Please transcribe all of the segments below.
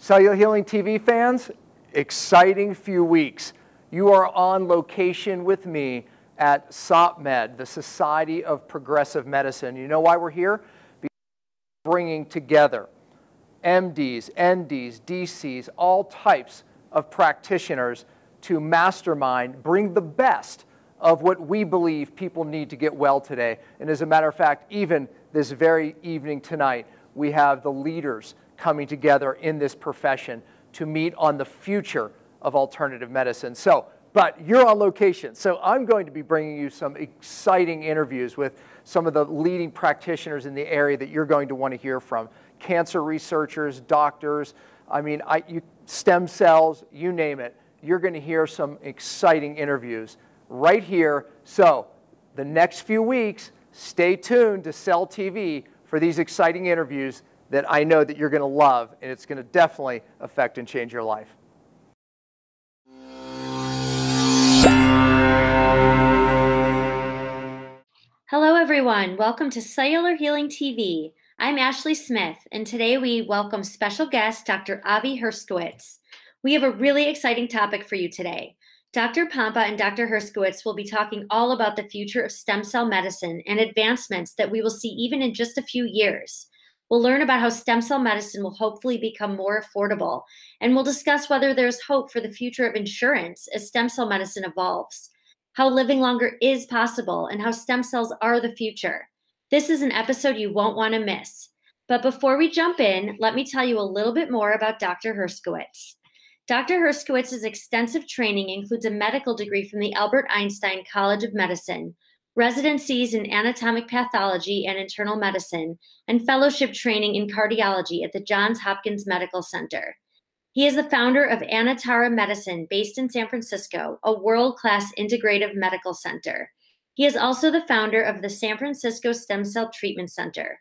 Cellular Healing TV fans, exciting few weeks. You are on location with me at SOPMed, the Society of Progressive Medicine. You know why we're here? Because we're bringing together MDs, NDs, DCs, all types of practitioners to mastermind, bring the best of what we believe people need to get well today. And as a matter of fact, even this very evening tonight, we have the leaders coming together in this profession to meet on the future of alternative medicine. But you're on location, so I'm going to be bringing you some exciting interviews with some of the leading practitioners in the area that you're going to want to hear from. Cancer researchers, doctors, stem cells, you name it. You're going to hear some exciting interviews right here. So the next few weeks, stay tuned to Cell TV for these exciting interviews that I know that you're going to love, and it's going to definitely affect and change your life. Hello everyone, welcome to Cellular Healing TV. I'm Ashley Smith, and today we welcome special guest Dr. Ahvie Herskowitz. We have a really exciting topic for you today. Dr. Pompa and Dr. Herskowitz will be talking all about the future of stem cell medicine and advancements that we will see even in just a few years. We'll learn about how stem cell medicine will hopefully become more affordable, and we'll discuss whether there's hope for the future of insurance as stem cell medicine evolves, how living longer is possible, and how stem cells are the future. This is an episode you won't want to miss. But before we jump in, let me tell you a little bit more about Dr. Herskowitz. Dr. Herskowitz's extensive training includes a medical degree from the Albert Einstein College of Medicine, residencies in anatomic pathology and internal medicine, and fellowship training in cardiology at the Johns Hopkins Medical Center. He is the founder of Anatara Medicine, based in San Francisco, a world-class integrative medical center. He is also the founder of the San Francisco Stem Cell Treatment Center.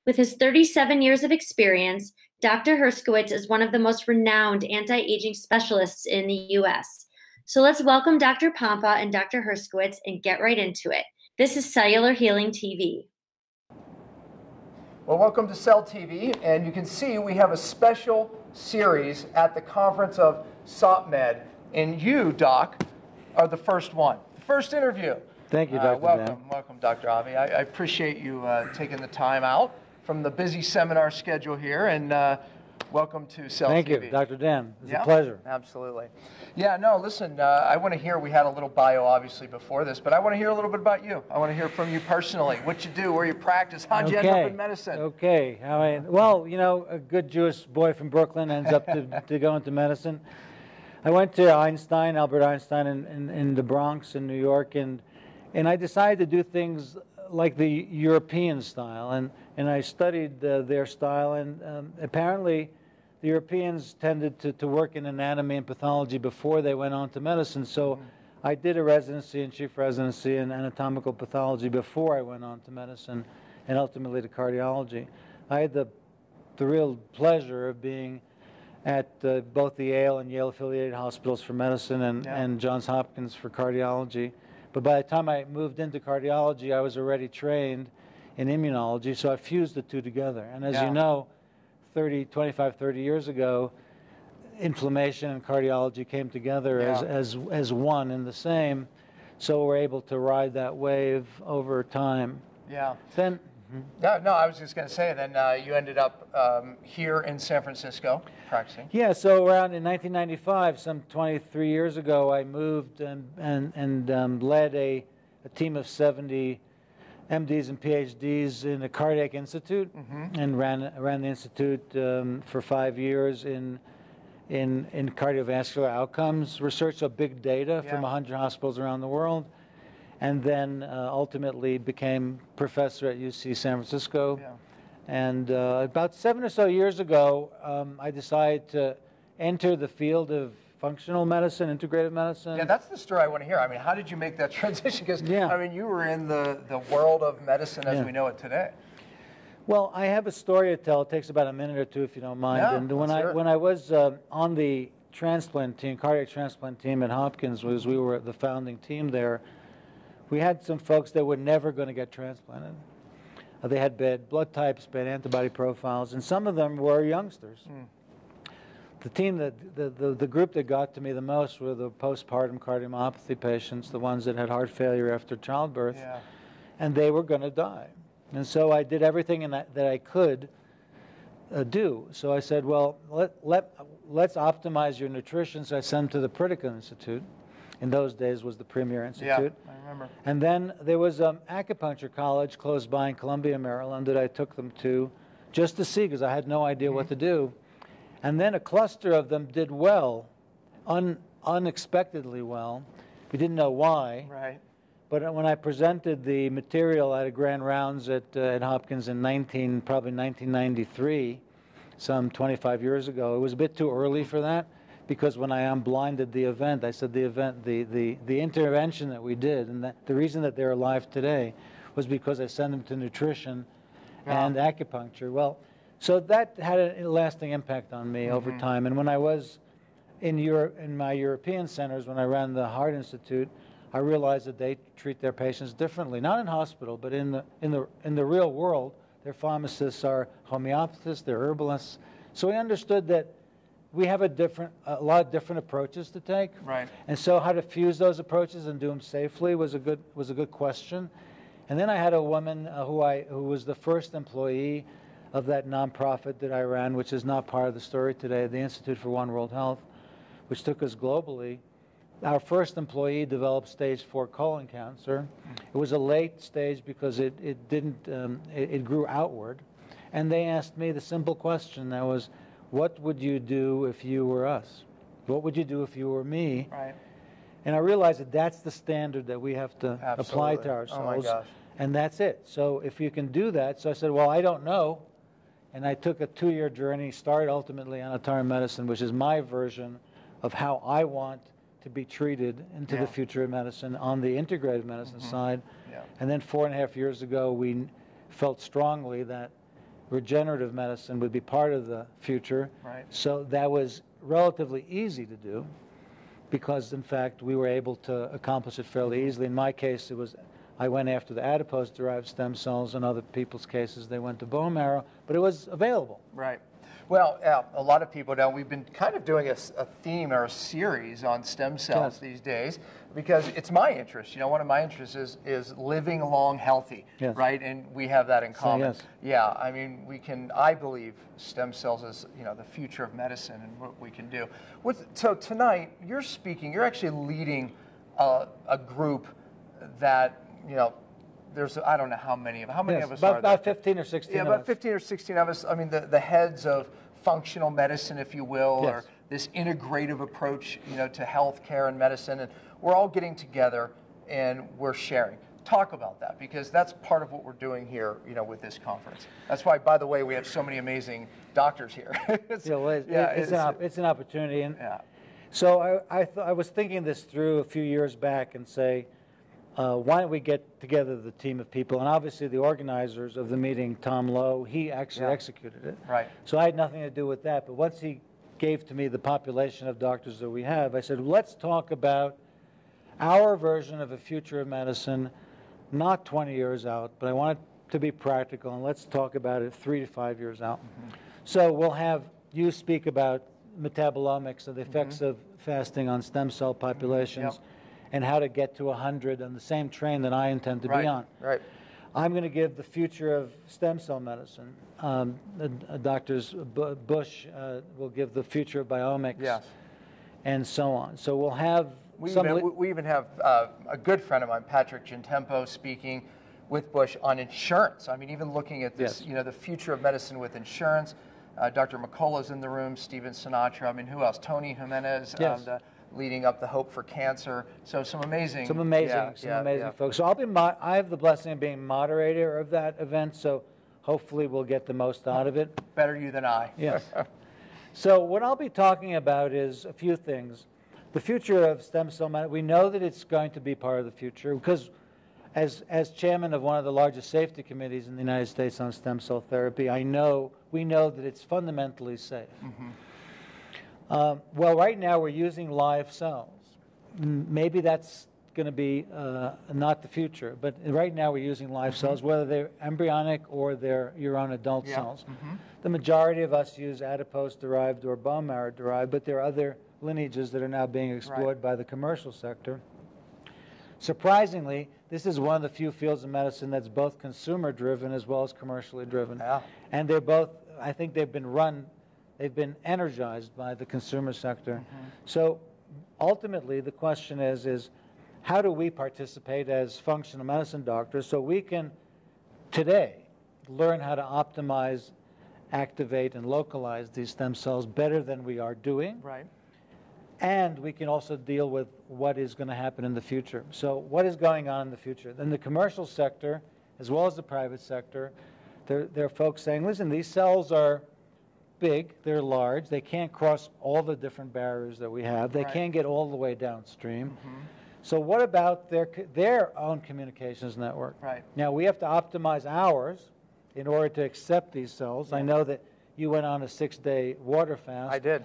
With his 37 years of experience, Dr. Herskowitz is one of the most renowned anti-aging specialists in the U.S. So let's welcome Dr. Pompa and Dr. Herskowitz and get right into it. This is Cellular Healing TV. Well, welcome to Cell TV, and you can see we have a special series at the conference of SOPMed, and you, Doc, are the first one, the first interview. Thank you, Dr. Welcome, Dr. Ahvie. I appreciate you taking the time out from the busy seminar schedule here, and welcome to Cell TV. Thank you, Dr. Dan. It's a pleasure. Absolutely. Yeah, no, listen, I want to hear, we had a little bio obviously before this, but I want to hear a little bit about you. I want to hear from you personally, what you do, where you practice, how'd you end up in medicine? Okay, well, you know, a good Jewish boy from Brooklyn ends up to go into medicine. I went to Einstein, Albert Einstein in the Bronx in New York, and I decided to do things like the European style, and I studied their style, and apparently the Europeans tended to work in anatomy and pathology before they went on to medicine. So I did a residency and chief residency in anatomical pathology before I went on to medicine and ultimately to cardiology. I had the real pleasure of being at both the Yale and Yale affiliated hospitals for medicine and Johns Hopkins for cardiology. But by the time I moved into cardiology, I was already trained in immunology, so I fused the two together. And as you know, 25, 30 years ago, inflammation and cardiology came together as one and the same, so we're able to ride that wave over time. Yeah. Then, no, I was just going to say, then you ended up here in San Francisco practicing. Yeah, so around in 1995, some 23 years ago, I moved and led a team of 70 MDs and PhDs in the Cardiac Institute, and ran the institute for 5 years in cardiovascular outcomes research, so big data from 100 hospitals around the world, and then ultimately became professor at UC San Francisco. And about 7 or so years ago, I decided to enter the field of functional medicine, integrative medicine. Yeah, that's the story I want to hear. I mean, how did you make that transition? Because, I mean, you were in the world of medicine as we know it today. Well, I have a story to tell. It takes about a minute or two, if you don't mind. Yeah, and when I was on the transplant team, cardiac transplant team at Hopkins, we were the founding team there, we had some folks that were never going to get transplanted. They had bad blood types, bad antibody profiles, and some of them were youngsters. the team the group that got to me the most were the postpartum cardiomyopathy patients, the ones that had heart failure after childbirth, and they were going to die. And so I did everything that I could do. So I said, well, let's optimize your nutrition. So I sent them to the Paracrine Institute. In those days was the premier institute. Yeah, I remember. And then there was an acupuncture college close by in Columbia, Maryland, that I took them to just to see, because I had no idea what to do. And then a cluster of them did well, unexpectedly well. We didn't know why. Right. But when I presented the material at a grand rounds at Hopkins in probably 1993, some 25 years ago, it was a bit too early for that, because when I unblinded the event, I said the intervention that we did, and that the reason that they're alive today was because I sent them to nutrition and acupuncture. Well, so that had a lasting impact on me over time. And when I was in Europe, in my European centers, when I ran the Heart Institute, I realized that they treat their patients differently, not in hospital, but in the real world. Their pharmacists are homeopathists, they're herbalists. So we understood that we have a lot of different approaches to take. Right. And so how to fuse those approaches and do them safely was a good question. And then I had a woman who was the first employee of that nonprofit that I ran, which is not part of the story today, the Institute for One World Health, which took us globally. Our first employee developed stage 4 colon cancer. It was a late stage because it grew outward. And they asked me the simple question that was, what would you do if you were us? What would you do if you were me? Right. And I realized that that's the standard that we have to apply to ourselves. Oh my gosh. And that's it. So if you can do that, so I said, well, I don't know. And I took a 2-year journey, started ultimately on Untitled medicine, which is my version of how I want to be treated into the future of medicine on the integrative medicine side. Yeah. And then 4.5 years ago, we felt strongly that regenerative medicine would be part of the future. Right. So that was relatively easy to do because, in fact, we were able to accomplish it fairly easily. In my case, I went after the adipose-derived stem cells. In other people's cases, they went to bone marrow, but it was available. Right. Well, a lot of people now, we've been kind of doing a theme or a series on stem cells these days because it's my interest. You know, one of my interests is living long healthy, right? And we have that in common. Yeah, I mean, I believe stem cells is, the future of medicine and what we can do. So tonight, you're actually leading a group that, there's, I don't know how many of us are there? About 15 or 16 of us. About 15 or 16 of us. I mean, the heads of functional medicine, if you will, or this integrative approach, to healthcare and medicine. And we're all getting together and we're sharing. Talk about that, because that's part of what we're doing here, with this conference. That's why, by the way, we have so many amazing doctors here. It's an opportunity. And so I was thinking this through a few years back and say, why don't we get together the team of people? And obviously the organizers of the meeting, Tom Lowe, he actually executed it. Right. So I had nothing to do with that. But once he gave to me the population of doctors that we have, I said, let's talk about our version of a future of medicine, not 20 years out, but I want it to be practical, and let's talk about it 3 to 5 years out. So we'll have you speak about metabolomics and the effects of fasting on stem cell populations. And how to get to 100 on the same train that I intend to be on. Right. I'm going to give the future of stem cell medicine. Doctors Bush will give the future of biomics, and so on. So we'll have we even have a good friend of mine, Patrick Gentempo, speaking with Bush on insurance. I mean, even looking at this, the future of medicine with insurance. Dr. McCullough's in the room, Steven Sinatra. I mean, who else? Tony Jimenez. Leading up the Hope for Cancer. So some amazing folks. So I have the blessing of being moderator of that event, so hopefully we'll get the most out of it. Better you than I. Yes. So what I'll be talking about is a few things. The future of stem cell medicine, we know that it's going to be part of the future because as chairman of one of the largest safety committees in the United States on stem cell therapy, we know that it's fundamentally safe. Well, right now we're using live cells. Maybe that's going to be not the future. But right now we're using live cells, whether they're embryonic or they're your own adult cells. The majority of us use adipose-derived or bone marrow-derived, but there are other lineages that are now being explored by the commercial sector. Surprisingly, this is one of the few fields of medicine that's both consumer-driven as well as commercially driven. And they're both, I think they've been energized by the consumer sector. So ultimately, the question is how do we participate as functional medicine doctors so we can today learn how to optimize, activate, and localize these stem cells better than we are doing? And we can also deal with what is going to happen in the future. So what is going on in the future? In the commercial sector, as well as the private sector, there are folks saying, listen, these cells are big, they're large, they can't cross all the different barriers that we have, they can't get all the way downstream. So what about their own communications network? Now, we have to optimize ours in order to accept these cells. I know that you went on a 6-day water fast. I did.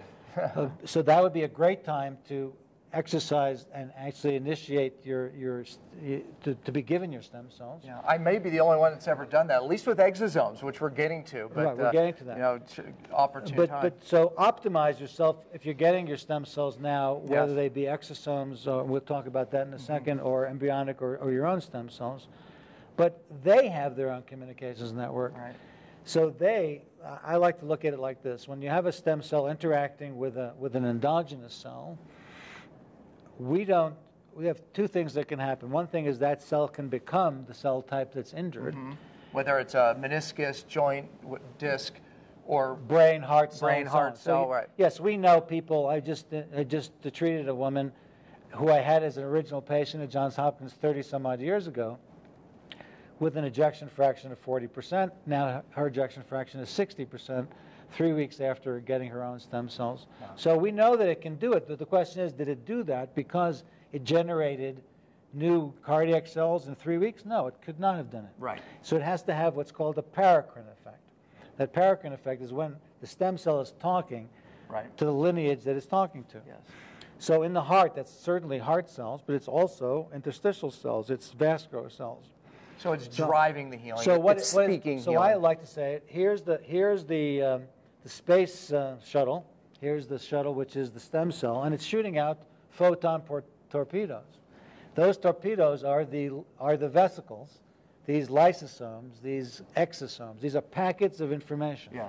So that would be a great time to exercise and actually initiate to be given your stem cells. I may be the only one that's ever done that, at least with exosomes, which we're getting to. But, we're getting to that. You know, opportune time. But so optimize yourself if you're getting your stem cells now, whether they be exosomes, or we'll talk about that in a second, or embryonic or your own stem cells. But they have their own communications network. So I like to look at it like this. When you have a stem cell interacting with an endogenous cell, we have two things that can happen. One thing is that cell can become the cell type that's injured. Whether it's a meniscus, joint, disc, or brain, heart cell. Brain, heart cell, Yes, we know people. I just treated a woman who I had as an original patient at Johns Hopkins 30 some odd years ago with an ejection fraction of 40%. Now her ejection fraction is 60%, 3 weeks after getting her own stem cells. So we know that it can do it, but the question is, did it do that because it generated new cardiac cells in 3 weeks? No, it could not have done it. So it has to have what's called a paracrine effect. That paracrine effect is when the stem cell is talking to the lineage that it's talking to. So in the heart, that's certainly heart cells, but it's also interstitial cells, it's vascular cells. So it's driving the healing. So healing. I like to say it. Here's the space shuttle. Here's the shuttle, which is the stem cell, and it's shooting out photon torpedoes. Those torpedoes are the vesicles, these lysosomes, these exosomes. These are packets of information.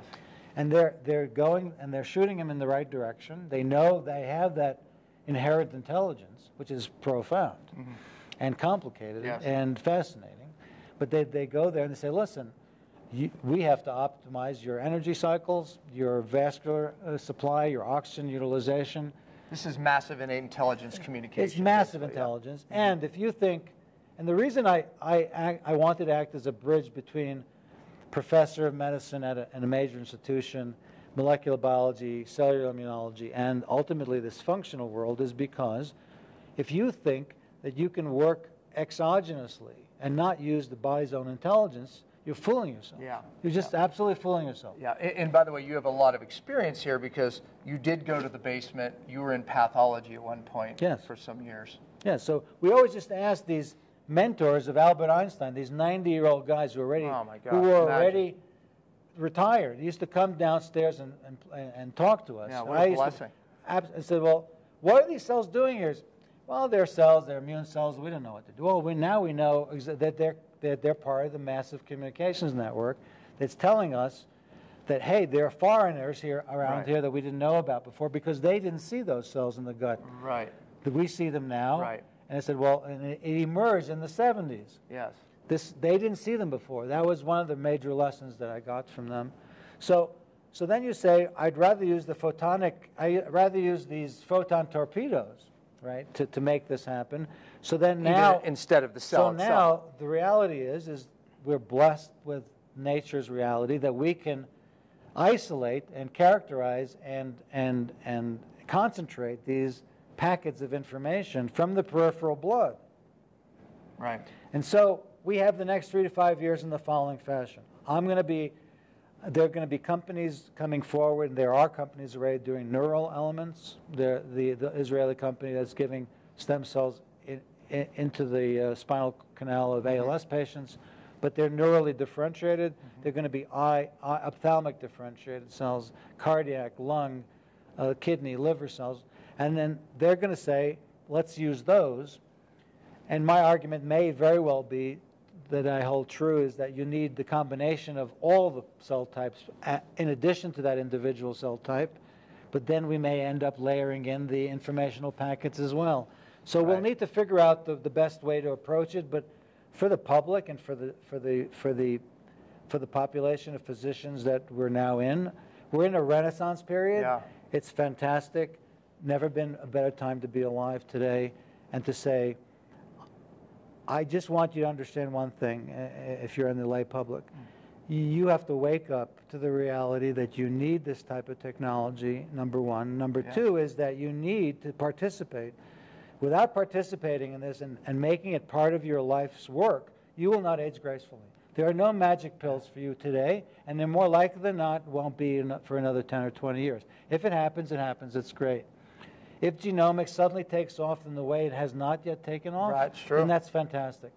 And they're going and they're shooting them in the right direction. They know they have that inherent intelligence, which is profound and complicated and fascinating. But they go there and they say, listen, we have to optimize your energy cycles, your vascular supply, your oxygen utilization. This is massive innate intelligence communication. It's massive intelligence. And if you think, and the reason I wanted to act as a bridge between professor of medicine at a major institution, molecular biology, cellular immunology, and ultimately this functional world is because if you think that you can work exogenously and not use the body's own intelligence, you're fooling yourself. You're just absolutely fooling yourself. And by the way, you have a lot of experience here because you did go to the basement. You were in pathology at one point for some years. So we always just ask these mentors of Albert Einstein, these 90-year-old guys who were already retired. He used to come downstairs and talk to us. What a blessing. I said, well, what are these cells doing here? Well, they're cells, they're immune cells. We don't know what to do. Well, now we know that they're part of the massive communications network that's telling us that, hey, there are foreigners here around here that we didn't know about before because they didn't see those cells in the gut. That we see them now. And I said, well, and it emerged in the 70s. They didn't see them before. That was one of the major lessons that I got from them. So then you say, I'd rather use these photon torpedoes, to make this happen. So then now, instead of the cell itself. So now the reality is we're blessed with nature's reality that we can isolate and characterize and concentrate these packets of information from the peripheral blood. And so we have the next 3 to 5 years in the following fashion. There are going to be companies coming forward, and there are companies already doing neural elements. The Israeli company that's giving stem cells into the spinal canal of ALS patients, but they're neurally differentiated. They're going to be ophthalmic differentiated cells, cardiac, lung, kidney, liver cells, and then they're going to say, let's use those. And my argument may very well be that I hold true is that you need the combination of all the cell types in addition to that individual cell type, but then we may end up layering in the informational packets as well. So we'll need to figure out the best way to approach it, but for the public and for the population of physicians that we're now in, we're in a renaissance period. Yeah. It's fantastic. Never been a better time to be alive today, and to say, I just want you to understand one thing, if you're in the lay public. You have to wake up to the reality that you need this type of technology, number one. Number two is that you need to participate. Without participating in this and making it part of your life's work, you will not age gracefully. There are no magic pills for you today, and they're more likely than not won't be for another 10 or 20 years. If it happens, it happens. It's great. If genomics suddenly takes off in the way it has not yet taken off, then that's fantastic.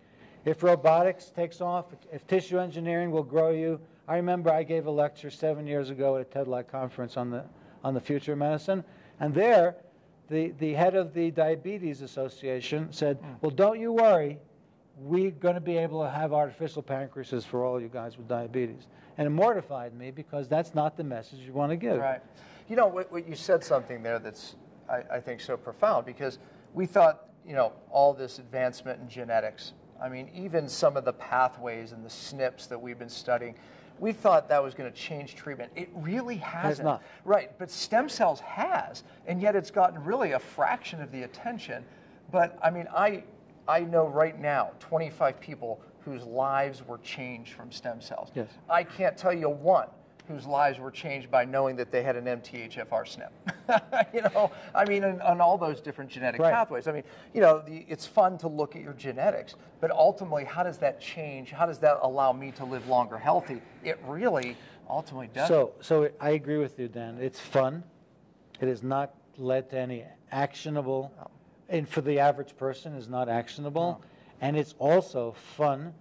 If robotics takes off, if tissue engineering will grow you. I remember I gave a lecture 7 years ago at a TEDLAC conference on the future of medicine, and there the head of the Diabetes Association said, well, don't you worry, we're going to be able to have artificial pancreases for all you guys with diabetes. And it mortified me because that's not the message you want to give. Right. You know, what you said something there that's, I think, so profound, because we thought, you know, all this advancement in genetics, I mean, even some of the pathways and the SNPs that we've been studying, we thought that was going to change treatment. It really hasn't. It's not. Right, but stem cells has, and yet it's gotten really a fraction of the attention. But, I mean, I know right now 25 people whose lives were changed from stem cells. Yes. I can't tell you one whose lives were changed by knowing that they had an MTHFR SNP. You know, I mean, on all those different genetic pathways. I mean, you know, it's fun to look at your genetics, but ultimately, how does that change? How does that allow me to live longer healthy? It really ultimately does. So I agree with you, Dan. It's fun. It has not led to any actionable, and for the average person, is not actionable. And it's also fun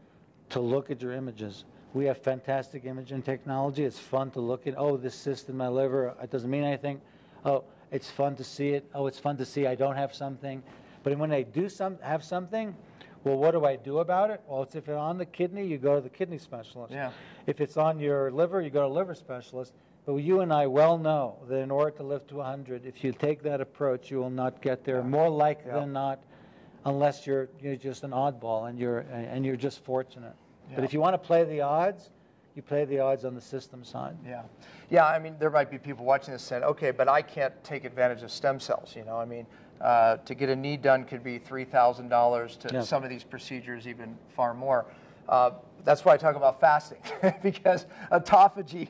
to look at your images. We have fantastic imaging technology. It's fun to look at, oh, this cyst in my liver, it doesn't mean anything. Oh, it's fun to see it. Oh, it's fun to see I don't have something. But when I do have something, well, what do I do about it? Well, if it's on the kidney, you go to the kidney specialist. Yeah. If it's on your liver, you go to a liver specialist. But you and I well know that in order to live to 100, if you take that approach, you will not get there more likely than not, unless you're just an oddball and you're just fortunate. But if you want to play the odds, you play the odds on the system side. Yeah. Yeah, I mean, there might be people watching this saying, okay, but I can't take advantage of stem cells. You know, I mean, to get a knee done could be $3,000 to some of these procedures, even far more. That's why I talk about fasting, because autophagy,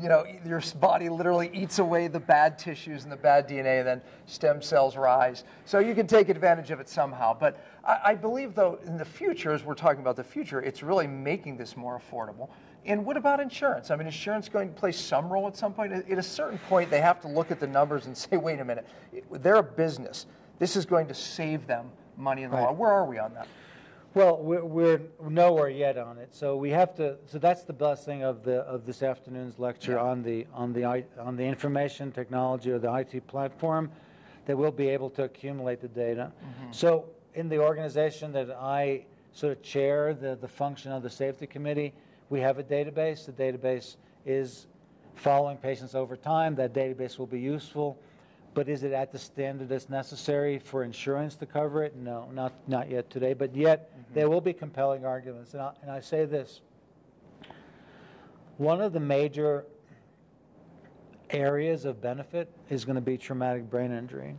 you know, your body literally eats away the bad tissues and the bad DNA, and then stem cells rise. So you can take advantage of it somehow. But I believe, though, in the future, as we're talking about the future, it's really making this more affordable. And what about insurance? I mean, is insurance going to play some role at some point? At a certain point, they have to look at the numbers and say, wait a minute, they're a business. This is going to save them money in the long run. Where are we on that? Well, we're nowhere yet on it. So we have to. So that's the blessing of this afternoon's lecture on the information technology or the IT platform, that we'll be able to accumulate the data. So in the organization that I sort of chair, the function of the safety committee, we have a database. The database is following patients over time. That database will be useful. But is it at the standard that's necessary for insurance to cover it? No, not yet today. But yet there will be compelling arguments. And I say this. One of the major areas of benefit is going to be traumatic brain injury,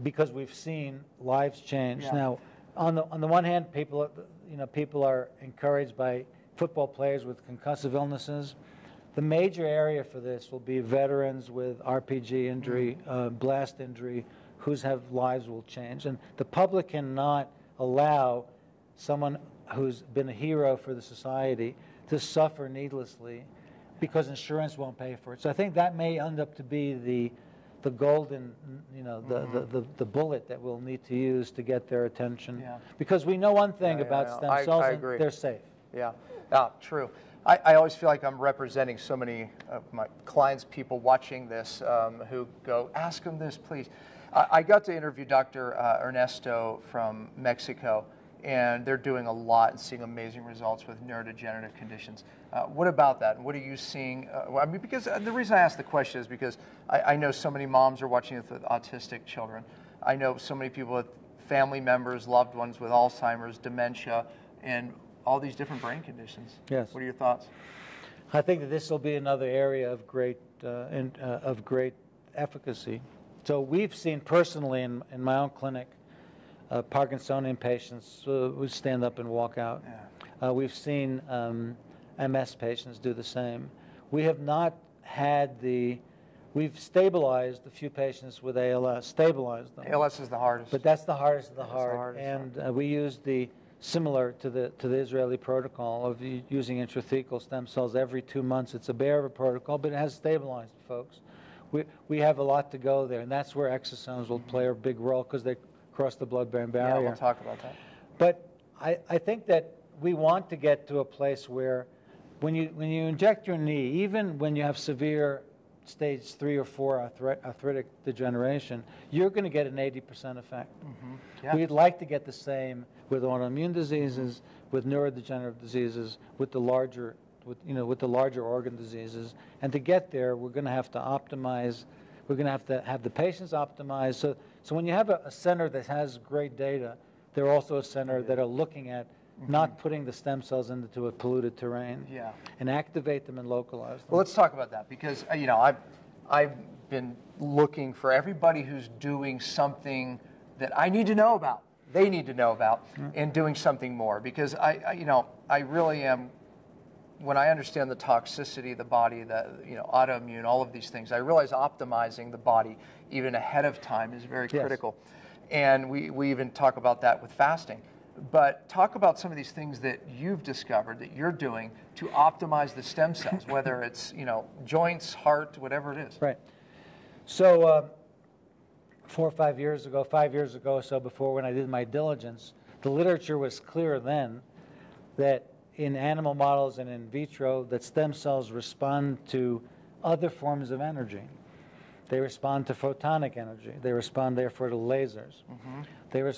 because we've seen lives change. Now, on the one hand, people are encouraged by football players with concussive illnesses. The major area for this will be veterans with RPG injury, blast injury, whose lives will change. And the public cannot allow someone who's been a hero for the society to suffer needlessly because insurance won't pay for it. So I think that may end up to be the golden, the bullet that we'll need to use to get their attention. Yeah. Because we know one thing about stem cells, I and agree. they're safe. Yeah, true. I always feel like I'm representing so many of my clients, people watching this who go, ask them this, please. I got to interview Dr. Ernesto from Mexico, and they're doing a lot and seeing amazing results with neurodegenerative conditions. What about that? What are you seeing? I mean, because the reason I ask the question is because I know so many moms are watching it with autistic children. I know so many people with family members, loved ones with Alzheimer's, dementia, and all these different brain conditions. Yes. What are your thoughts? I think that this will be another area of great efficacy. So we've seen personally in my own clinic, Parkinsonian patients who stand up and walk out. Yeah. We've seen MS patients do the same. We have not had we've stabilized a few patients with ALS, stabilized them. ALS is the hardest. But that's the hardest of the hard. And we use similar to the Israeli protocol of using intrathecal stem cells every 2 months. It's a bear of a protocol, but it has stabilized folks. We have a lot to go there, and that's where exosomes will play a big role because they cross the blood-brain barrier. Yeah, we'll talk about that. But I think that we want to get to a place where when you inject your knee, even when you have severe stage 3 or 4 arthritic degeneration, you're going to get an 80% effect. Mm-hmm. Yeah. We'd like to get the same with autoimmune diseases, with neurodegenerative diseases, with the larger organ diseases. And to get there, we're going to have to optimize. We're going to have the patients optimized. So when you have a center that has great data, they're also a center that are looking at not putting the stem cells into a polluted terrain, and activate them and localize them. Well, let's talk about that because I've been looking for everybody who's doing something that I need to know about, they need to know about, and doing something more because I really am. When I understand the toxicity of the body, autoimmune, all of these things, I realize optimizing the body even ahead of time is very critical. And we even talk about that with fasting. But talk about some of these things that you've discovered that you're doing to optimize the stem cells, whether it's joints, heart, whatever it is. Right. So 4 or 5 years ago, 5 years ago or so, before when I did my diligence, the literature was clear then that in animal models and in vitro that stem cells respond to other forms of energy. They respond to photonic energy. They respond, therefore, to lasers.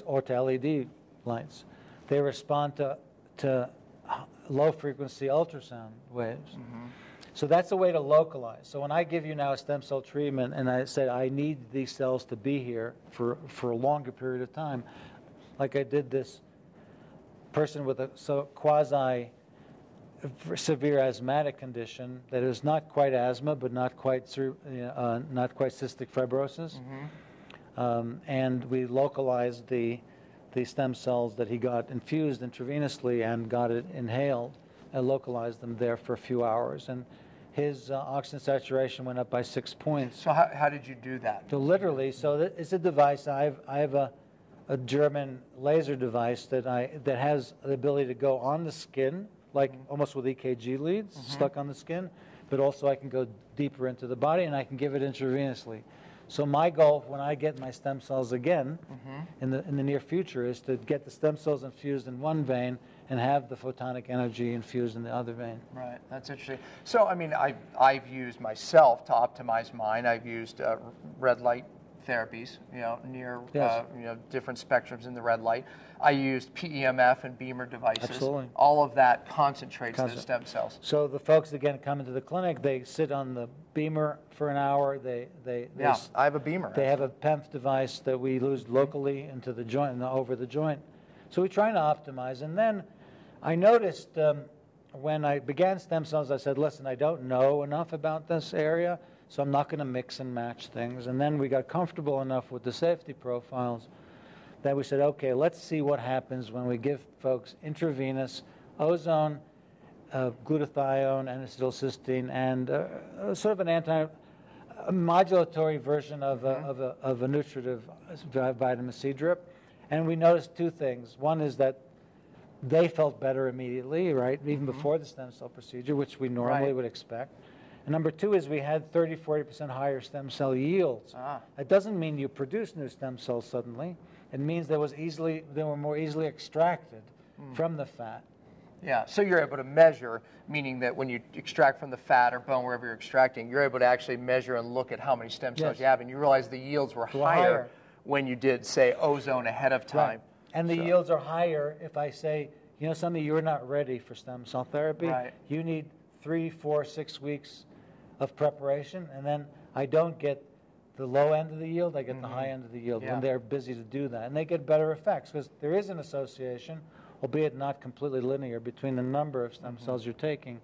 Or to LED lights. They respond to low-frequency ultrasound waves. So that's a way to localize. So when I give you now a stem cell treatment and I said I need these cells to be here for a longer period of time, like I did this person with a quasi-severe asthmatic condition that is not quite asthma, but not quite cystic fibrosis, and we localized the stem cells that he got infused intravenously and got it inhaled and localized them there for a few hours. And his oxygen saturation went up by 6 points. So how did you do that? So literally, it's a device. I have a German laser device that has the ability to go on the skin, like almost with EKG leads, stuck on the skin, but also I can go deeper into the body and I can give it intravenously. So my goal when I get my stem cells again in the near future is to get the stem cells infused in one vein and have the photonic energy infused in the other vein. Right, that's interesting. So I mean, I've used myself to optimize mine. I've used red light therapies, near different spectrums in the red light. I used PEMF and Beamer devices. Absolutely. All of that concentrates the stem cells. So the folks again come into the clinic. They sit on the Beamer for an hour. I have a Beamer. They have a PEMF device that we lose locally into the joint and over the joint. So we're trying to optimize. And then I noticed when I began stem cells, I said, listen, I don't know enough about this area, so I'm not going to mix and match things. And then we got comfortable enough with the safety profiles that we said, okay, let's see what happens when we give folks intravenous ozone, glutathione, N-acetylcysteine, and sort of a modulatory version of a nutritive vitamin C drip. And we noticed 2 things. One is that they felt better immediately, right, even before the stem cell procedure, which we normally would expect. And number two is we had 30-40% higher stem cell yields. That doesn't mean you produce new stem cells suddenly. It means they were more easily extracted from the fat. Yeah, so you're able to measure, meaning that when you extract from the fat or bone, wherever you're extracting, you're able to actually measure and look at how many stem cells you have, and you realize the yields were higher when you did, say, ozone ahead of time. Right. And the yields are higher if I say, you know something, you're not ready for stem cell therapy. Right. You need 3, 4, 6 weeks of preparation, and then I don't get the low end of the yield, I get the high end of the yield when they're busy to do that. And they get better effects because there is an association, albeit not completely linear, between the number of stem cells you're taking,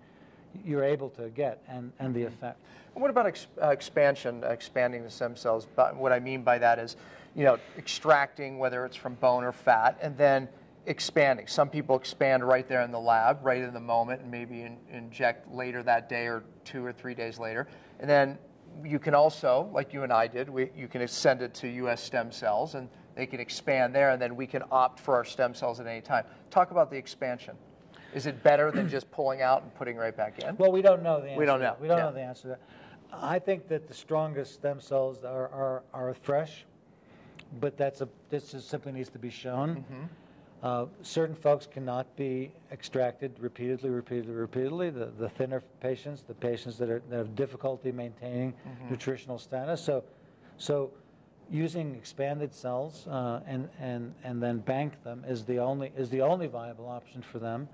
you're able to get, and the effect. And what about expanding the stem cells? But what I mean by that is, you know, extracting, whether it's from bone or fat, and then expanding. Some people expand right there in the lab, right in the moment, and maybe inject later that day or 2 or 3 days later. And then you can also, like you and I did, you can send it to U.S. stem cells, and they can expand there, and then we can opt for our stem cells at any time. Talk about the expansion. Is it better than just pulling out and putting right back in? Well, we don't know the answer. We don't know. We don't know the answer to that. I think that the strongest stem cells are fresh, but this just simply needs to be shown. Certain folks cannot be extracted repeatedly. The thinner patients, the patients that have difficulty maintaining nutritional status. So using expanded cells and then bank them is the only viable option for them.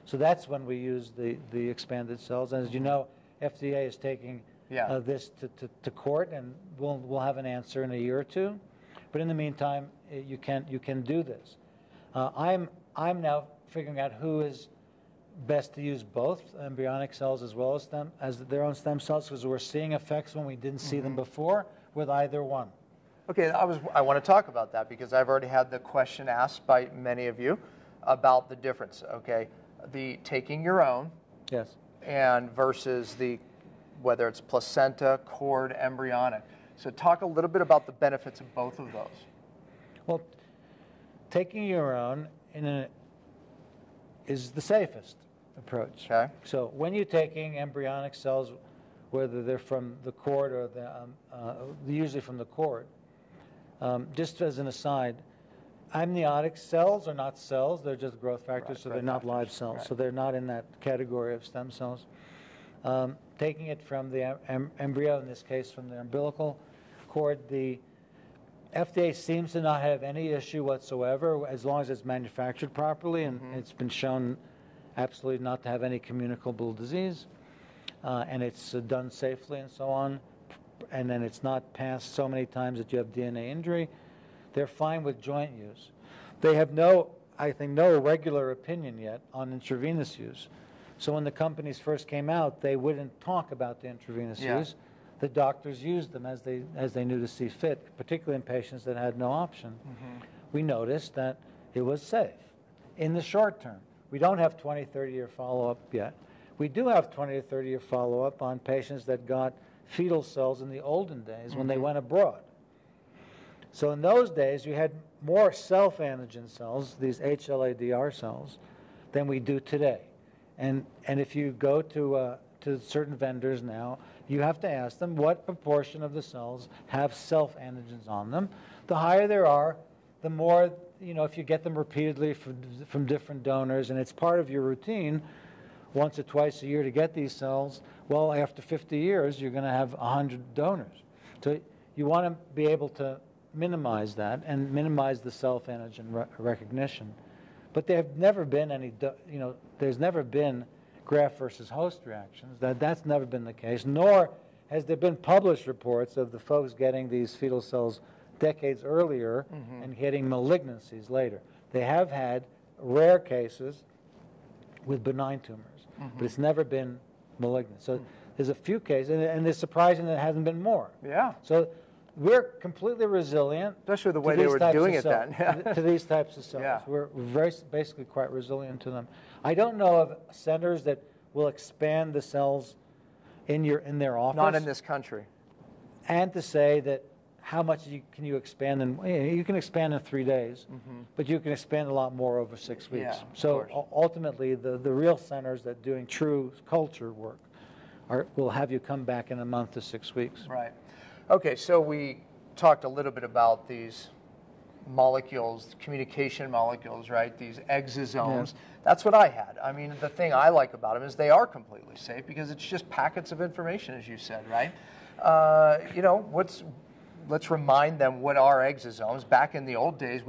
So that's when we use the expanded cells. And as you know, FDA is taking this to court, and we'll have an answer in a year or two. But in the meantime, you can do this. I'm now figuring out who is best to use both embryonic cells as well as their own stem cells, because we're seeing effects when we didn't see them before with either one. Okay, I want to talk about that because I've already had the question asked by many of you about the difference. Okay, the taking your own, and versus whether it's placenta, cord, embryonic. So talk a little bit about the benefits of both of those. Well, taking your own is the safest approach. Okay. So when you're taking embryonic cells, whether they're from the cord or usually from the cord, just as an aside, amniotic cells are not cells; they're just growth factors, so they're not live cells. So they're not in that category of stem cells. Taking it from the embryo, in this case from the umbilical cord, the FDA seems to not have any issue whatsoever as long as it's manufactured properly, and it's been shown absolutely not to have any communicable disease, and it's done safely and so on, and then it's not passed so many times that you have DNA injury. They're fine with joint use. They have no regular opinion yet on intravenous use. So when the companies first came out, they wouldn't talk about the intravenous use. The doctors used them as they knew to see fit, particularly in patients that had no option. We noticed that it was safe in the short term. We don't have 20, 30-year follow-up yet. We do have 20 to 30-year follow-up on patients that got fetal cells in the olden days when they went abroad. So in those days, you had more self-antigen cells, these HLA-DR cells, than we do today. And if you go to certain vendors now, you have to ask them what proportion of the cells have self-antigens on them. The higher there are, the more, if you get them repeatedly from different donors, and it's part of your routine once or twice a year to get these cells, well, after 50 years, you're going to have 100 donors. So you want to be able to minimize that and minimize the self-antigen recognition. But there have never been any, there's never been graft versus host reactions. That's never been the case, nor has there been published reports of the folks getting these fetal cells decades earlier and getting malignancies later. They have had rare cases with benign tumors, but it's never been malignant. So there's a few cases, and it's surprising that it hasn't been more. Yeah. So we're completely resilient. Especially the way they were doing it then. To these types of cells. Yeah. We're basically quite resilient to them. I don't know of centers that will expand the cells in their office. Not in this country. And to say that how much can you expand in, you can expand in 3 days, but you can expand a lot more over 6 weeks. Yeah, so ultimately, the real centers that doing true culture work will have you come back in a month to 6 weeks. Right. Okay, so we talked a little bit about these molecules, communication molecules, right? These exosomes. Yeah. That's what I had. I mean, the thing I like about them is they are completely safe because it's just packets of information, as you said, right? You know, let's remind them what are exosomes. Back in the old days,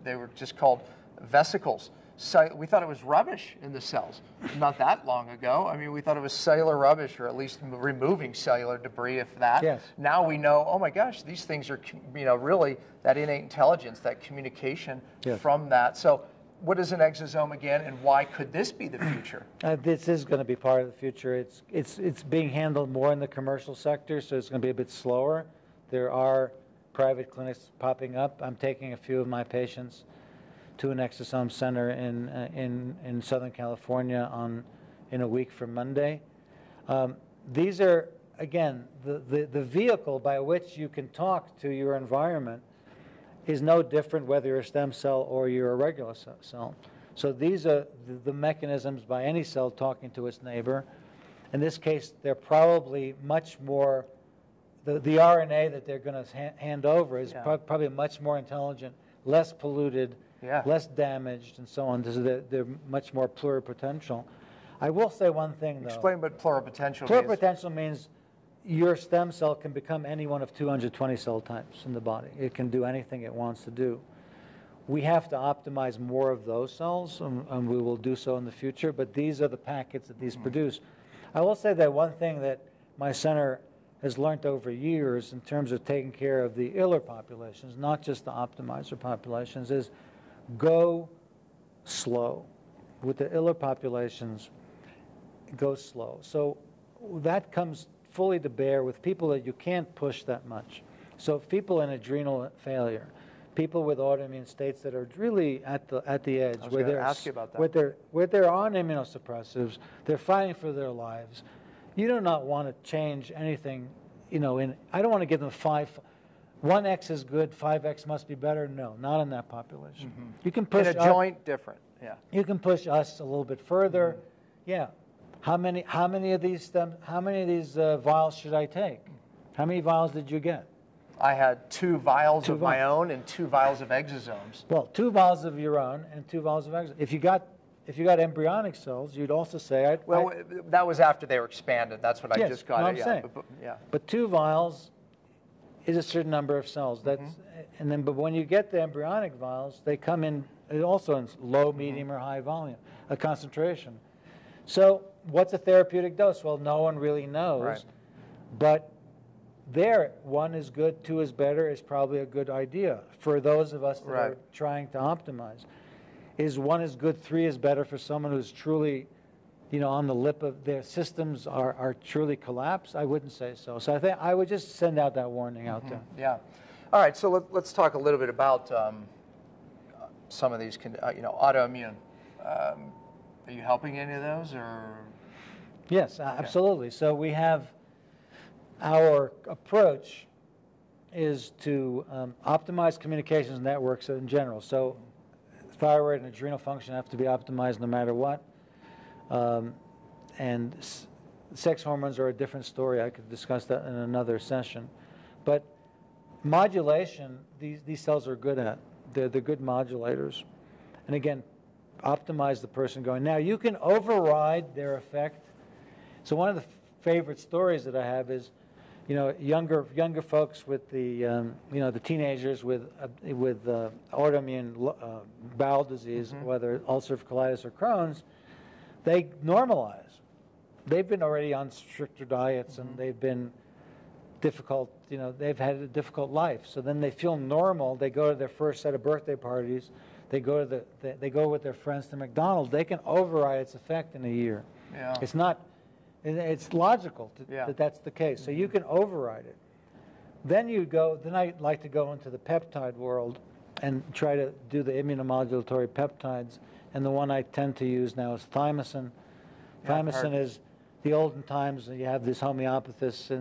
they were just called vesicles. So we thought it was rubbish in the cells not that long ago. I mean, we thought it was cellular rubbish, or at least removing cellular debris, if that. Yes. Now we know, oh my gosh, these things are, you know, really that innate intelligence, that communication from that. So what is an exosome again, and why could this be the future? This is going to be part of the future. It's being handled more in the commercial sector, so it's going to be a bit slower. There are private clinics popping up. I'm taking a few of my patients to an exosome center in Southern California in a week from Monday. These are, again, the vehicle by which you can talk to your environment is no different whether you're a stem cell or you're a regular cell. So these are the mechanisms by any cell talking to its neighbor. In this case, they're probably much more, the RNA that they're going to hand over is probably much more intelligent, less polluted, less damaged, and so on. They're much more pluripotential. I will say one thing, though. Explain what pluripotential means. Pluripotential means your stem cell can become any one of 220 cell types in the body. It can do anything it wants to do. We have to optimize more of those cells, and we will do so in the future, but these are the packets that these produce. I will say that one thing that my center has learned over years in terms of taking care of the iller populations, not just the optimizer populations, is go slow. With the iller populations, go slow. So that comes fully to bear with people that you can't push that much. So people in adrenal failure, people with autoimmune states that are really at the edge, I was going to ask you about that. where they're on immunosuppressives, they're fighting for their lives. You do not want to change anything, you know, I don't want to give them 1x is good, 5x must be better. No, not in that population. You can push in a joint different. Yeah. You can push us a little bit further. Yeah. How many of these vials should I take? How many vials did you get? I had 2 vials of my own and 2 vials of exosomes. Well, 2 vials of your own and 2 vials of exosomes. If you got embryonic cells, you'd also say that was after they were expanded. That's what I just got. No, I'm saying. But 2 vials is a certain number of cells. But when you get the embryonic vials, they come in also in low, medium, or high volume, a concentration. So what's a therapeutic dose? Well, no one really knows. Right. But 1 is good, 2 is better is probably a good idea for those of us that are trying to optimize. Is 1 is good, 3 is better for someone who's truly, you know, on the lip of their systems are truly collapsed? I wouldn't say so. So I think I would just send out that warning out there. Yeah. All right. So let's talk a little bit about some of these, you know, autoimmune. Are you helping any of those, or? Yes, absolutely. So we have our approach is to optimize communications networks in general. So thyroid and adrenal function have to be optimized no matter what. And sex hormones are a different story. I could discuss that in another session. But modulation, these cells are good at. They're good modulators. And again, optimize the person going. Now, you can override their effect. So one of the favorite stories that I have is, you know, younger folks with the, you know, the teenagers with autoimmune bowel disease, whether ulcerative colitis or Crohn's, they normalize. They've been already on stricter diets and they've been difficult, you know, they've had a difficult life. So then they feel normal. They go to their first set of birthday parties. They go with their friends to McDonald's. They can override its effect in a year. Yeah. It's logical that that's the case. So you can override it. Then I like to go into the peptide world and try to do the immunomodulatory peptides. And the one I tend to use now is thymosin. Thymosin is the olden times. You have these homeopathists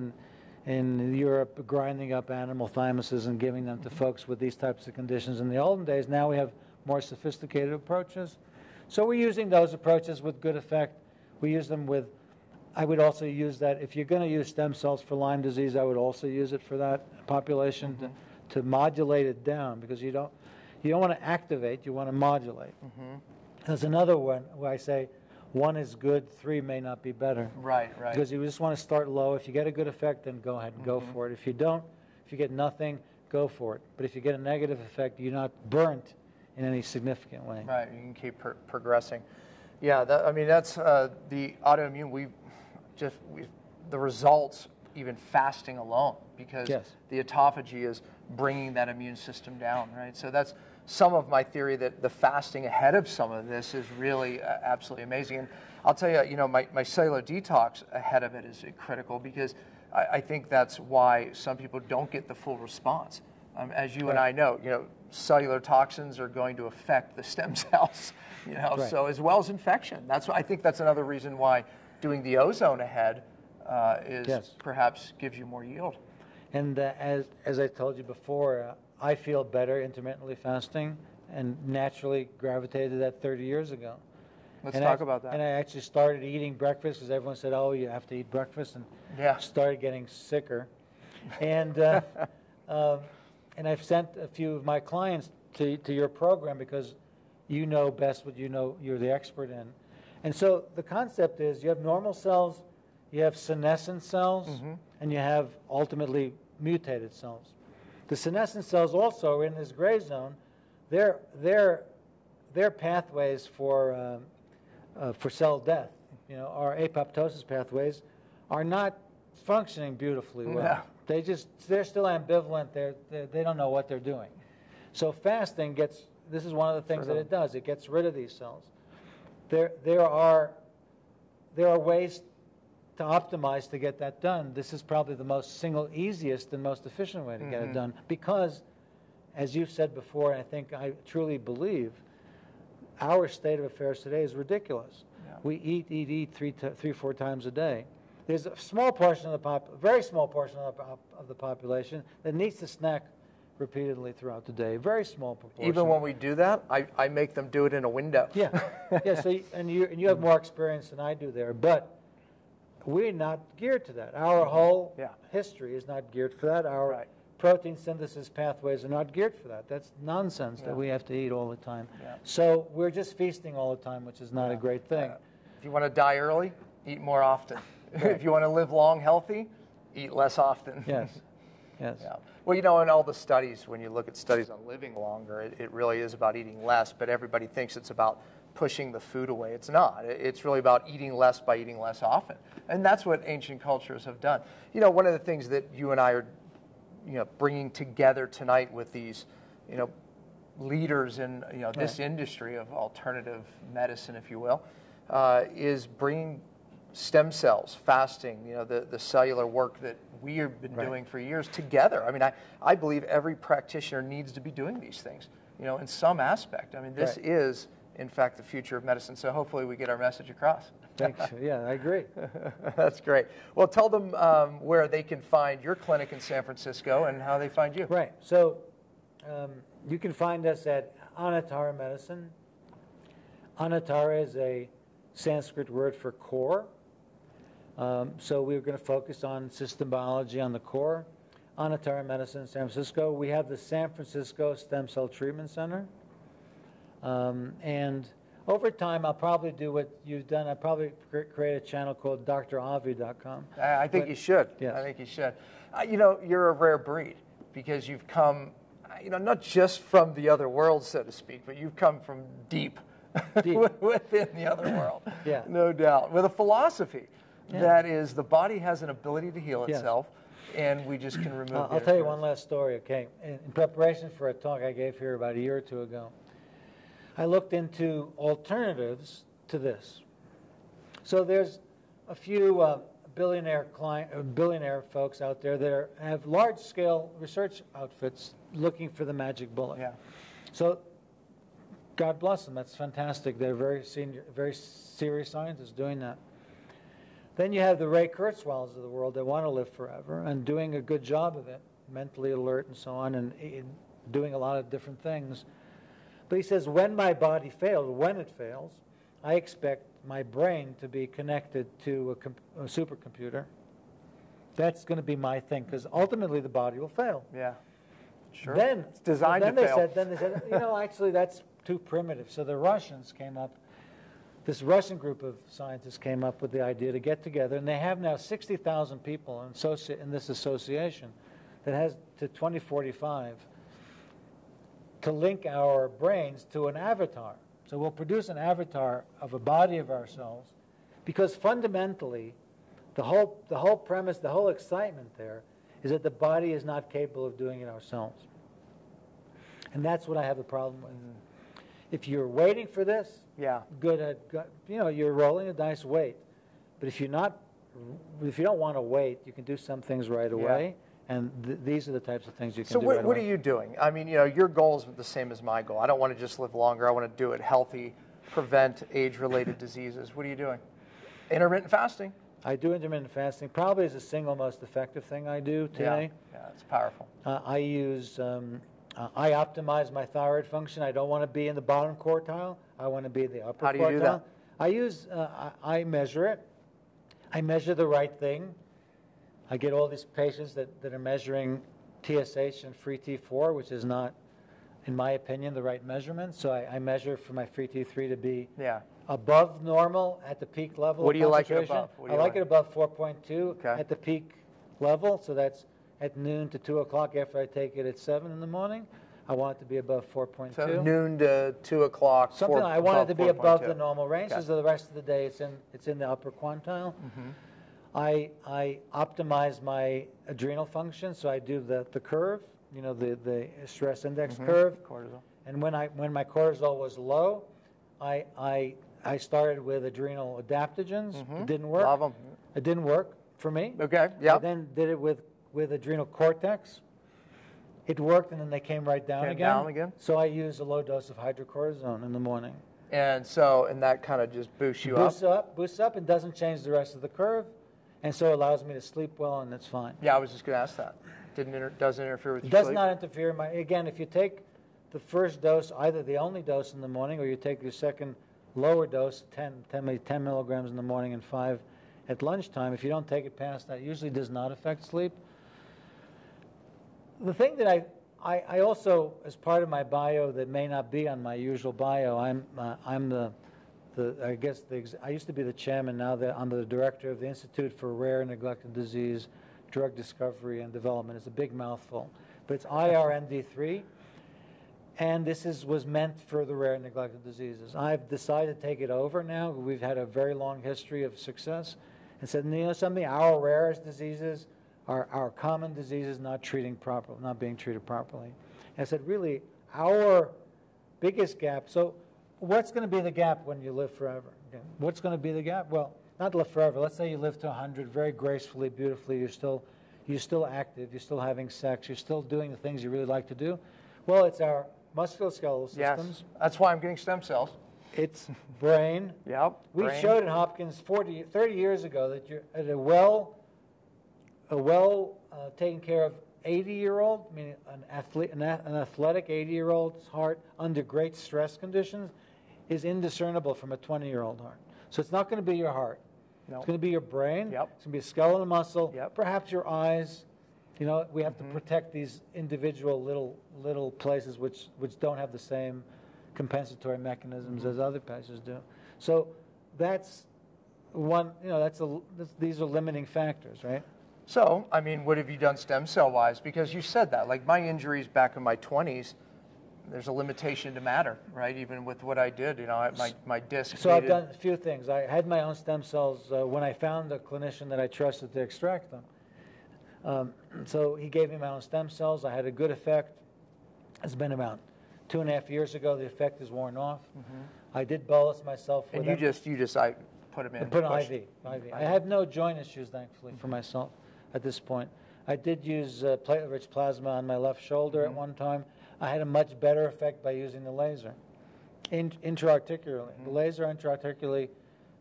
in Europe grinding up animal thymuses and giving them to folks with these types of conditions. In the olden days, now we have more sophisticated approaches. So we're using those approaches with good effect. We use them with I would also use that. If you're going to use stem cells for Lyme disease, I would also use it for that population to modulate it down, because you don't want to activate, you want to modulate. There's another one where I say 1 is good, 3 may not be better. Right. Because you just want to start low. If you get a good effect, then go ahead and go for it. If you don't, if you get nothing, go for it. But if you get a negative effect, you're not burnt in any significant way. Right, you can keep progressing. Yeah, I mean, that's the autoimmune. The results, even fasting alone, because the autophagy is bringing that immune system down, right? So that's some of my theory, that the fasting ahead of some of this is really absolutely amazing. And I'll tell you, my cellular detox ahead of it is critical, because I think that's why some people don't get the full response. As you and I know, cellular toxins are going to affect the stem cells, so as well as infection. I think that's another reason why doing the ozone ahead perhaps gives you more yield. And as I told you before, I feel better intermittently fasting, and naturally gravitated to that 30 years ago. Let's talk about that. And I actually started eating breakfast, because everyone said, oh, you have to eat breakfast, and started getting sicker. And and I've sent a few of my clients to your program, because you know best what you're the expert in. And so the concept is, you have normal cells, you have senescent cells, and you have ultimately mutated cells. The senescent cells also are in this gray zone. Their pathways for cell death, our apoptosis pathways, are not functioning beautifully well. No. They're still ambivalent. They don't know what they're doing. So fasting this is one of the things that it does. It gets rid of these cells. There are ways to optimize to get that done. This is probably the easiest and most efficient way to get it done, because, as you've said before, and I think I truly believe, our state of affairs today is ridiculous. Yeah. We eat 3-4 times a day. There's a small portion of very small portion of the population that needs to snack repeatedly throughout the day. Very small proportion. Even when we do that, I make them do it in a window. Yeah. So and you have more experience than I do there, but we're not geared to that. Our whole history is not geared for that. Our protein synthesis pathways are not geared for that. That's nonsense that we have to eat all the time. Yeah. So we're just feasting all the time, which is not a great thing. If you want to die early, eat more often. If you want to live long, healthy, eat less often. Yes. Yeah. Well, in all the studies, when you look at studies on living longer, it really is about eating less, but everybody thinks it's about pushing the food away. It's not. It's really about eating less by eating less often. And that's what ancient cultures have done. One of the things that you and I are bringing together tonight with these leaders in this industry of alternative medicine, if you will, is bringing stem cells, fasting, the cellular work that we have been doing for years together. I mean, I believe every practitioner needs to be doing these things, in some aspect. I mean, this is, in fact, the future of medicine. So hopefully we get our message across. Thanks. Yeah, I agree. That's great. Well, tell them where they can find your clinic in San Francisco and how they find you. Right. So you can find us at Anatara Medicine. Anatara is a Sanskrit word for core. So we're going to focus on system biology on the core. Anatara Medicine in San Francisco. We have the San Francisco Stem Cell Treatment Center. And over time, I'll probably do what you've done. I'll probably create a channel called drahvie.com. I think you should. Yes. I think you should. You're a rare breed, because you've come, not just from the other world, so to speak, but you've come from deep. Within the other world. No doubt. With a philosophy that is, the body has an ability to heal itself, and we just can remove I'll tell you one last story, okay? In preparation for a talk I gave here about a year or two ago, I looked into alternatives to this. So there's a few billionaire folks out there that have large-scale research outfits looking for the magic bullet. Yeah. So God bless them. That's fantastic. They're very serious scientists doing that. Then you have the Ray Kurzweils of the world that want to live forever and doing a good job of it, mentally alert and so on, and doing a lot of different things. But he says, when my body fails, when it fails, I expect my brain to be connected to a supercomputer. That's going to be my thing, because ultimately the body will fail. Yeah. Sure. Then it's designed to fail. Then they said, you know, actually that's too primitive. So the Russians came up, this Russian group of scientists came up with the idea to get together, and they have now 60,000 people in this association that has to 2045 to link our brains to an avatar. So we'll produce an avatar of a body of ourselves, because fundamentally, the whole premise, the whole excitement there is that the body is not capable of doing it ourselves. And that's what I have a problem with. If you're waiting for this, good, you know, you're rolling the dice, wait. But if you don't want to wait, you can do some things right away. And these are the types of things you can do right away. So what are you doing? I mean, you know, your goal is the same as my goal. I don't want to just live longer. I want to do it healthy, prevent age-related diseases. What are you doing? Intermittent fasting. I do intermittent fasting. Probably is the single most effective thing I do today. Yeah, it's powerful. I optimize my thyroid function. I don't want to be in the bottom quartile. I want to be in the upper quartile. How do you do that? I measure it. I measure the right thing. I get all these patients that are measuring TSH and free T4, which is not, in my opinion, the right measurement. So I measure for my free T3 to be above normal at the peak level. What do you like it above? I like it above 4.2 at the peak level. So that's at noon to 2 o'clock after I take it at 7 in the morning. I want it to be above 4.2. So noon to 2 o'clock. Something I want it to be above the normal range. So the rest of the day it's in the upper quintile. I optimize my adrenal function, so I do the curve, you know, the stress index curve. Cortisol. And when my cortisol was low, I started with adrenal adaptogens. It didn't work. Love them. It didn't work for me. Okay. Yeah. I then did it with adrenal cortex. It worked, and then they came right down again. So I use a low dose of hydrocortisone in the morning. And that kind of just boosts you up. Boosts up, and doesn't change the rest of the curve. And so it allows me to sleep well, and it's fine. Yeah, I was just going to ask that. Doesn't interfere with your sleep? Does sleep? not interfere. Again, if you take the first dose, either the only dose in the morning, or you take your second lower dose, 10 milligrams in the morning and 5 at lunchtime, if you don't take it past that, it usually does not affect sleep. The thing that I also, as part of my bio that may not be on my usual bio, I used to be the chairman. Now I'm the director of the Institute for Rare and Neglected Disease, Drug Discovery and Development. It's a big mouthful, but it's IRND3, and this was meant for the rare and neglected diseases. I've decided to take it over now. We've had a very long history of success, and said, you know something, our rarest diseases are our common diseases not being treated properly. And I said, really, our biggest gap. So what's going to be the gap when you live forever? What's going to be the gap? Well, not live forever. Let's say you live to 100 very gracefully, beautifully. You're still active. You're still having sex. You're still doing the things you really like to do. Well, it's our musculoskeletal systems. Yes. That's why I'm getting stem cells. It's brain. Yep. We showed at Hopkins 30 years ago that you're at a well taken care of 80-year-old, I mean an athletic 80-year-old's heart under great stress conditions is indiscernible from a 20-year-old heart. So it's not going to be your heart. No. It's going to be your brain. Yep. It's going to be a skeletal muscle. Yep. Perhaps your eyes. You know, we have to protect these individual little places which don't have the same compensatory mechanisms as other places do. So that's one. You know, these are limiting factors, right? So, I mean, what have you done stem cell-wise? Because you said that, like my injuries back in my 20s, there's a limitation to matter, right? Even with what I did, you know, my disc. So I've done a few things. I had my own stem cells when I found a clinician that I trusted to extract them. So he gave me my own stem cells. I had a good effect. It's been about 2.5 years ago. The effect is worn off. I did bolus myself with them. You just put them in. Put an IV. I have no joint issues, thankfully, for myself at this point. I did use platelet-rich plasma on my left shoulder at one time. I had a much better effect by using the laser intra-articularly. The laser intra-articularly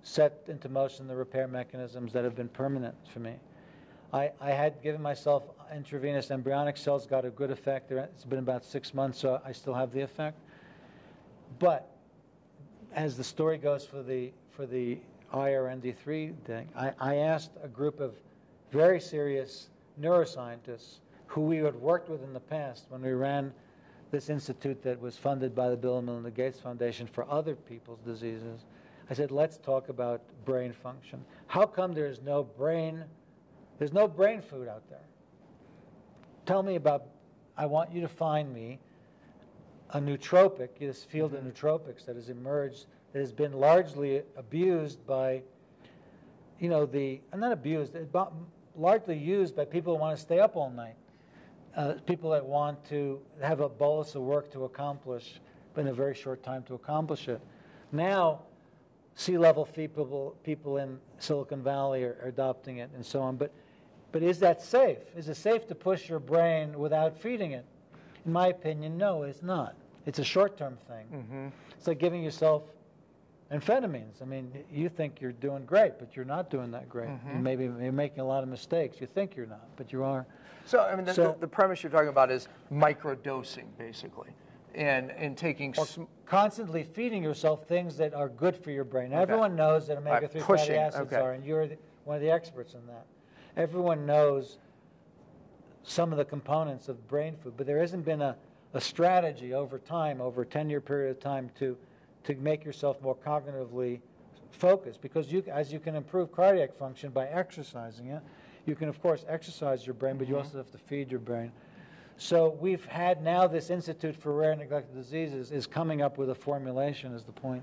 set into motion the repair mechanisms that have been permanent for me. I had given myself intravenous embryonic cells, got a good effect. It's been about 6 months, so I still have the effect. But as the story goes for for the IRND3 thing, I asked a group of very serious neuroscientists who we had worked with in the past when we ran this institute that was funded by the Bill and Melinda Gates Foundation for other people's diseases. I said, let's talk about brain function. How come there's no brain food out there? Tell me about, I want you to find me a nootropic, this field of nootropics that has emerged, that has been largely abused by, not abused, largely used by people who want to stay up all night. People that want to have a bolus of work to accomplish, but in a very short time to accomplish it. Now, C-level people in Silicon Valley are adopting it and so on. But is that safe? Is it safe to push your brain without feeding it? In my opinion, no, it's not. It's a short-term thing. It's like giving yourself amphetamines. I mean, you think you're doing great, but you're not doing that great. And maybe you're making a lot of mistakes. You think you're not, but you are. So, I mean, the premise you're talking about is microdosing, basically, and taking... constantly feeding yourself things that are good for your brain. Everyone knows that omega-3 fatty acids are, and you're one of the experts in that. Everyone knows some of the components of brain food, but there hasn't been a strategy over time, over a 10-year period of time, to make yourself more cognitively focused, because as you can improve cardiac function by exercising it, you can, of course, exercise your brain, but you also have to feed your brain. So we've had now this Institute for Rare and Neglected Diseases is coming up with a formulation, is the point,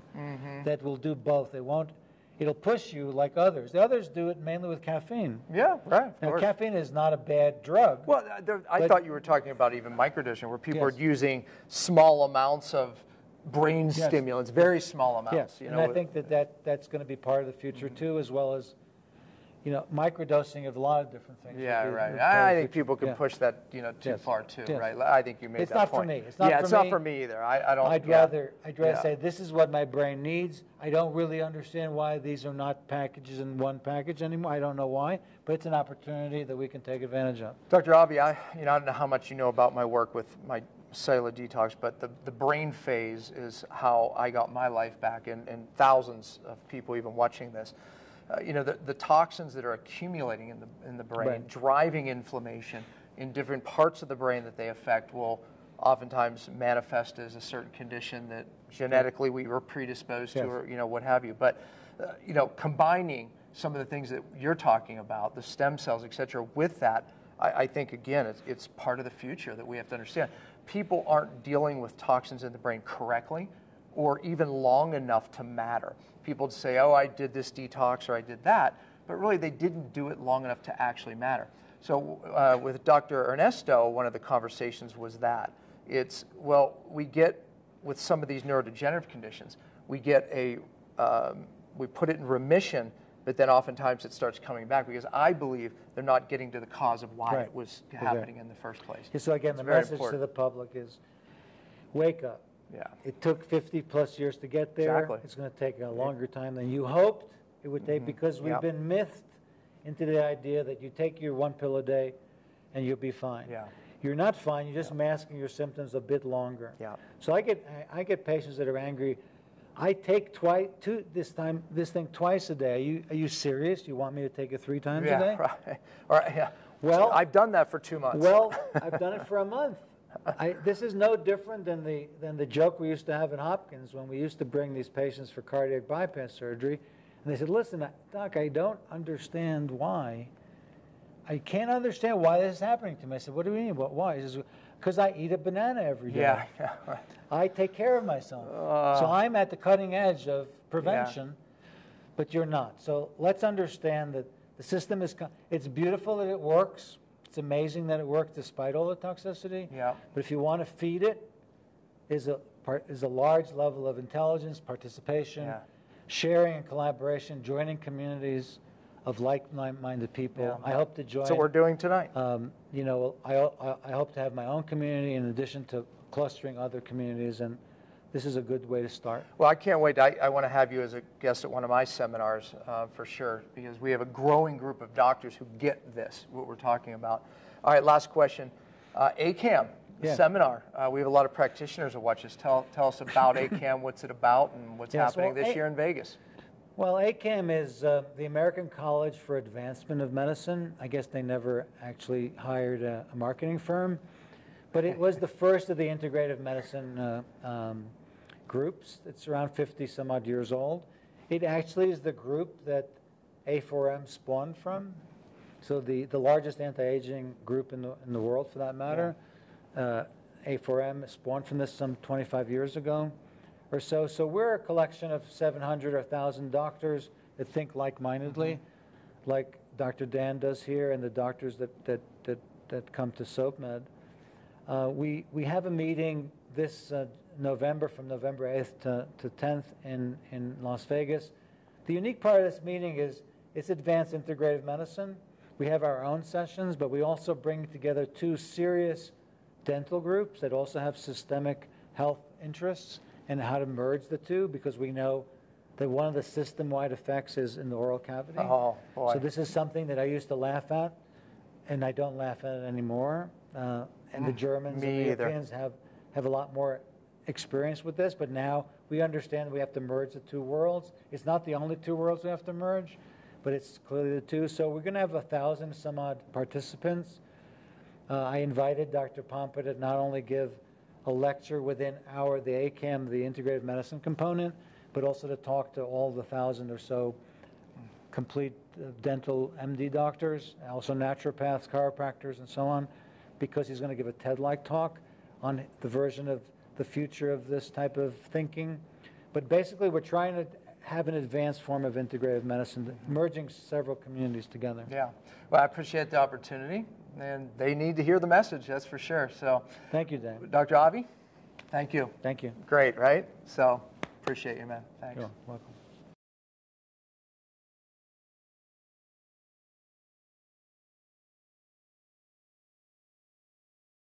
that will do both. It'll push you like others. The others do it mainly with caffeine. Yeah, right. Now, caffeine is not a bad drug. Well, I thought you were talking about even microdosing, where people are using small amounts of brain stimulants, very small amounts. Yes, and I think that's going to be part of the future too, as well as microdosing of a lot of different things. Yeah, right. I think people can push that, too far too, right? I think you made that point. It's not for me. It's not for me either. I don't. I'd rather say this is what my brain needs. I don't really understand why these are not packages in one package anymore. I don't know why, but it's an opportunity that we can take advantage of. Dr. Ahvie, I don't know how much you know about my work with my cellular detox, but the brain phase is how I got my life back, and thousands of people even watching this. The toxins that are accumulating in the brain, driving inflammation in different parts of the brain that they affect, will oftentimes manifest as a certain condition that genetically we were predisposed to, or what have you. But combining some of the things that you're talking about, the stem cells, et cetera, with that, I think again it's part of the future that we have to understand. People aren't dealing with toxins in the brain correctly, or even long enough to matter. People say, oh, I did this detox or I did that, but really they didn't do it long enough to actually matter. So with Dr. Ernesto, one of the conversations was that. We get, with some of these neurodegenerative conditions, we put it in remission, but then oftentimes it starts coming back, because I believe they're not getting to the cause of why it was happening in the first place. So again, the message to the public is, wake up. Yeah. It took 50 plus years to get there. Exactly. It's going to take a longer time than you hoped it would take, because we've been mythed into the idea that you take your one pill a day and you'll be fine. Yeah. You're not fine. You're just masking your symptoms a bit longer. Yeah. So I get patients that are angry. I take this thing twice a day. Are you serious? You want me to take it 3 times a day? Yeah, right. All right. Yeah. Well, I've done that for 2 months. Well, I've done it for a month. This is no different than the joke we used to have at Hopkins when we used to bring these patients for cardiac bypass surgery, and they said, "Listen, Doc, I don't understand why. I can't understand why this is happening to me." I said, "What do you mean? Why?" He says, "Because I eat a banana every day. Yeah. Right. I take care of myself. So I'm at the cutting edge of prevention, but you're not. So let's understand that the system it's beautiful that it works. It's amazing that it works despite all the toxicity. Yeah. But if you want to feed it, is a large level of intelligence, participation, sharing and collaboration, joining communities of like-minded people. Yeah. I hope to join. That's what we're doing tonight. I hope to have my own community in addition to clustering other communities, and this is a good way to start. Well, I can't wait. I want to have you as a guest at one of my seminars for sure, because we have a growing group of doctors who get this, what we're talking about. All right, last question. ACAM, seminar. We have a lot of practitioners who watch this. Tell us about ACAM, what's it about, and what's happening this year in Vegas. Well, ACAM is the American College for Advancement of Medicine. I guess they never actually hired a marketing firm, but it was the first of the integrative medicine groups. It's around 50 some odd years old. It actually is the group that A4M spawned from. So the largest anti-aging group in the world, for that matter. A4M spawned from this some 25 years ago or so. So we're a collection of 700 or 1,000 doctors that think like-mindedly, like Dr. Dan does here and the doctors that come to SoapMed. We have a meeting this November, from November 8th to 10th in Las Vegas. The unique part of this meeting is it's advanced integrative medicine. We have our own sessions, but we also bring together 2 serious dental groups that also have systemic health interests and how to merge the 2, because we know that one of the system-wide effects is in the oral cavity. Oh, boy. So this is something that I used to laugh at, and I don't laugh at it anymore. And the Germans and the Europeans have a lot more experience with this, but now we understand we have to merge the 2 worlds. It's not the only 2 worlds we have to merge, but it's clearly the 2. So we're going to have 1,000 some odd participants. I invited Dr. Pompa to not only give a lecture within the ACAM, the integrative medicine component, but also to talk to all the 1,000 or so complete dental MD doctors, also naturopaths, chiropractors, and so on, because he's going to give a TED-like talk on the version of the future of this type of thinking. But basically, we're trying to have an advanced form of integrative medicine, merging several communities together. Yeah. Well, I appreciate the opportunity, and they need to hear the message, that's for sure. So, thank you, Dan. Dr. Ahvie, thank you. Thank you. Great, right? So, appreciate you, man. Thanks. You're welcome.